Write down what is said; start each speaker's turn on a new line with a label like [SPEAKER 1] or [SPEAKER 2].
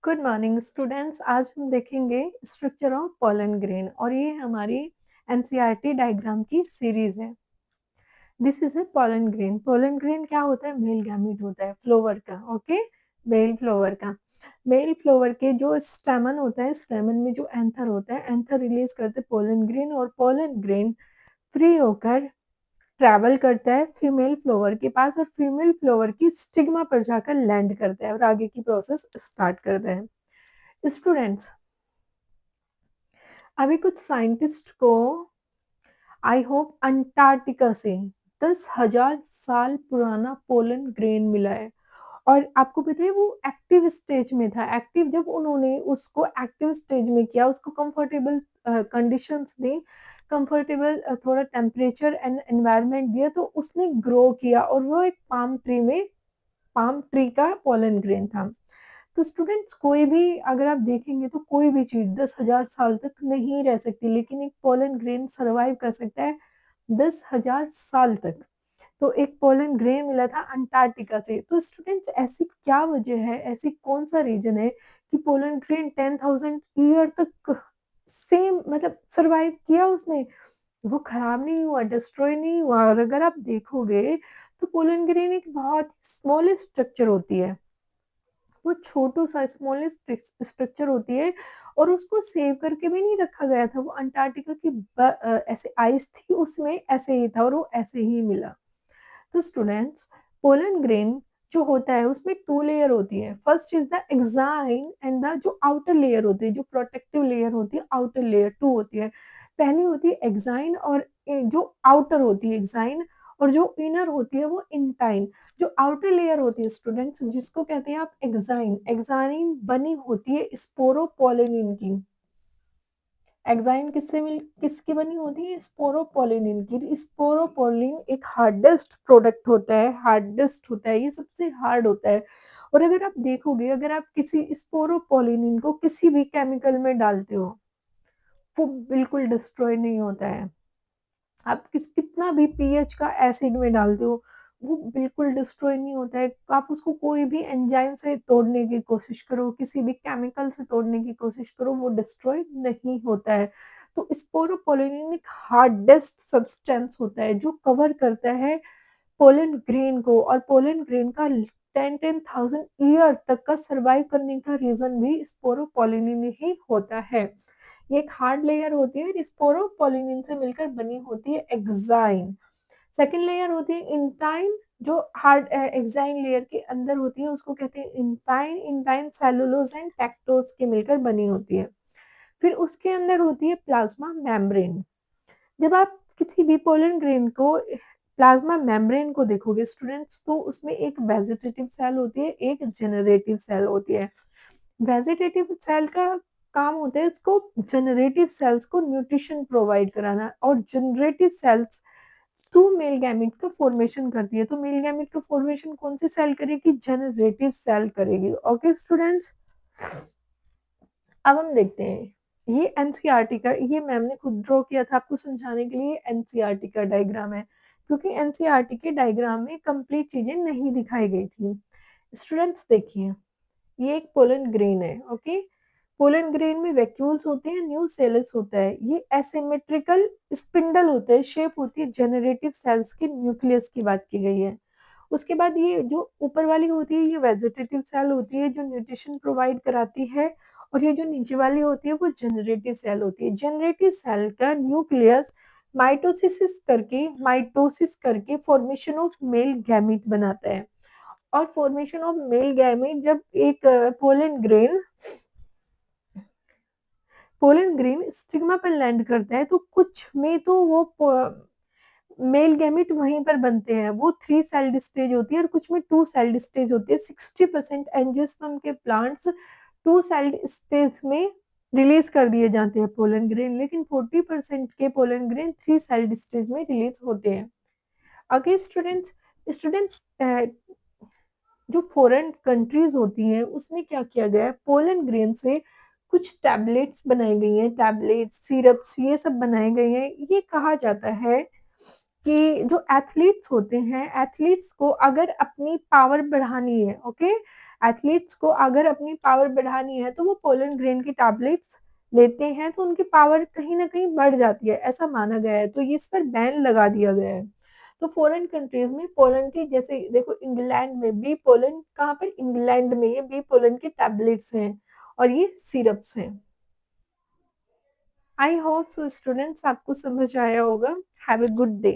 [SPEAKER 1] Good morning students. आज हम देखेंगे स्ट्रक्चर ऑफ पोलन ग्रेन और ये हमारी एनसीईआरटी डायग्राम की सीरीज है। This is a pollen grain. Pollen grain क्या होता है? मेल गैमीट होता है फ्लोवर का। ओके, मेल फ्लोवर का। मेल फ्लोवर के जो स्टेमन होता है, स्टेमन में जो एंथर होता है, एंथर रिलीज करते हैं पोलन ग्रेन और पोलन ग्रेन फ्री होकर ट्रैवल करता है फीमेल फ्लावर के पास और फीमेल फ्लावर की स्टिग्मा पर जाकर लैंड करता है और आगे की प्रोसेस स्टार्ट करता है। स्टूडेंट्स, अभी कुछ साइंटिस्ट को आई होप अंटार्कटिका से 10,000 साल पुराना पोलन ग्रेन मिला है और आपको पता है वो एक्टिव स्टेज में था। एक्टिव जब उन्होंने उसको एक्टिव स्टेज में किया, उसको कंफर्टेबल कंडीशंस दी, कंफर्टेबल थोड़ा टेम्परेचर एंड एनवायरनमेंट दिया तो उसने ग्रो किया और वो एक पाम ट्री का पोलन ग्रेन था। तो स्टूडेंट्स, कोई भी अगर आप देखेंगे तो कोई भी चीज 10,000 साल तक नहीं रह सकती, लेकिन एक पोलन ग्रेन सरवाइव कर सकता है 10,000 साल तक। तो एक पोलन ग्रेन मिला था अंटार्कटिका से। तो स्टूडेंट्स, ऐसी क्या वजह है, ऐसी कौन सा रीजन है कि पोलन ग्रेन 10,000 ईयर तक सेम मतलब सरवाइव किया उसने? वो खराब नहीं हुआ, डिस्ट्रॉय नहीं हुआ। और अगर आप देखोगे तो पोलन ग्रेन एक बहुत स्मॉलेस्ट स्ट्रक्चर होती है, वो छोटू सा स्मॉलेस्ट स्ट्रक्चर होती है और उसको सेव करके भी नहीं रखा गया था। वो अंटार्कटिका की ऐसे आइस थी, उसमें ऐसे ही था और वो ऐसे ही मिला। तो स्टूडेंट्स, पोलन ग्रेन जो होता है उसमें टू लेयर होती है। First is the exine and the जो आउटर लेयर होती है, जो प्रोटेक्टिव लेयर होती है, आउटर लेयर टू होती है। पहली होती है एक्साइन और जो आउटर होती है एक्साइन और जो इनर होती है वो इंटाइन। जो आउटर लेयर होती है स्टूडेंट्स, जिसको कहते हैं आप एक्साइन, एक्साइन बनी होती है स्पोरोपोलिनिन की। एक्साइन किसकी बनी होती है? स्पोरोपोलिनिन की। स्पोरोपोलिन एक हार्डेस्ट प्रोडक्ट होता है, हार्डेस्ट होता है, ये सबसे हार्ड होता है। और अगर आप देखोगे, अगर आप किसी स्पोरोपोलिनिन को किसी भी केमिकल में डालते हो, वो बिल्कुल डिस्ट्रॉय नहीं होता है। आप कितना भी पीएच का एसिड में डालते हो, वो बिल्कुल डिस्ट्रॉय नहीं होता है। आप उसको कोई भी एंजाइम से तोड़ने की कोशिश करो, किसी भी केमिकल से तोड़ने की कोशिश करो, वो डिस्ट्रॉय नहीं होता है। तो स्पोरोपोलिन एक हार्डेस्ट सब्सटेंस होता है जो कवर करता है पोलन ग्रेन को, और पोलन ग्रेन का 10,000 ईयर तक का सरवाइव करने का रीजन भी स्पोरोपोलिन ही होता है। ये एक हार्ड लेयर होती है, स्पोरोपोलिन से मिलकर बनी होती है एक्साइन। सेकेंड लेयर होती है इंटाइन, जो हार्ड एक्साइन लेयर के अंदर होती है, उसको कहते हैं इंटाइन। इंटाइन सेलुलोज एंड टैक्टोज के मिलकर बनी होती है। फिर उसके अंदर होती है प्लाज्मा मेम्ब्रेन। जब आप किसी भी पोलन ग्रेन को, प्लाज्मा मेम्ब्रेन को देखोगे स्टूडेंट्स, तो उसमें एक वेजिटेटिव सेल होती है, एक जनरेटिव सेल होती है। वेजिटेटिव सेल का काम होता है उसको जनरेटिव सेल्स को न्यूट्रिशन प्रोवाइड कराना, और generative cells to male gamete का फॉर्मेशन करती है। तो मेल गैमेट का फॉर्मेशन कौन सी सेल करेगी? जनरेटिव सेल करेगी। ओके स्टूडेंट्स, अब हम देखते हैं ये एनसीईआरटी का, ये मैम ने खुद ड्रॉ किया था आपको समझाने के लिए। एनसीईआरटी का डायग्राम है, क्योंकि एनसीईआरटी के डायग्राम में कंप्लीट चीजें नहीं दिखाई गई थी। स्टूडेंट्स देखिए, ये एक पोलन ग्रेन है। ओके, पोलन ग्रेन में वैक्यूल्स होते हैं, न्यूसेलस होता है, ये एसिमेट्रिकल स्पिंडल होता है, शेप होती है जनरेटिव सेल्स के न्यूक्लियस की बात की गई है। उसके बाद ये जो ऊपर वाली होती है ये वेजिटेटिव सेल होती है जो न्यूट्रिशन प्रोवाइड कराती है, और ये जो नीचे वाली होती है वो जनरेटिव सेल होती है। जनरेटिव सेल का न्यूक्लियस माइटोसिस करके फॉर्मेशन ऑफ मेल गैमीट बनाता है। और फॉर्मेशन ऑफ मेल गैमीट जब एक पोलन ग्रेन स्टिग्मा पर लैंड करता है, तो कुछ में तो वो मेल गैमेट वहीं पर बनते हैं, वो 3 सेल्ड स्टेज होती है और कुछ में 2 सेल्ड स्टेज होती है। 60% एंजियोस्पर्म के प्लांट्स 2 सेल्ड स्टेज में रिलीज कर दिए जाते हैं पोलन ग्रेन, लेकिन 40% के पोलन ग्रेन 3 सेल्ड स्टेज में रिलीज होते हैं। अगे स्टूडेंट्स, स्टूडेंट्स जो फॉरेन कंट्रीज होती हैं उसमें क्या किया गया है, पोलन ग्रेन से कुछ टैबलेट्स बनाई गई हैं, टैबलेट्स, सिरप्स, ये सब बनाए गए हैं। ये कहा जाता है कि जो एथलीट्स होते हैं, एथलीट्स को अगर अपनी पावर बढ़ानी है, ओके, एथलीट्स को अगर अपनी पावर बढ़ानी है तो वो पोलन ग्रेन की टैबलेट्स लेते हैं तो उनकी पावर कहीं ना कहीं बढ़ जाती है, ऐसा माना गया है, तो ये इस पर बैन लगा दिया गया है। तो फॉरेन कंट्रीज में पोलन की, जैसे देखो इंग्लैंड में बी पोलन, कहाँ पर, इंग्लैंड में ये बी पोलन के टैबलेट्स हैं और ये सिरप्स हैं। आई होप सो स्टूडेंट्स आपको समझ आया होगा। Have a good day.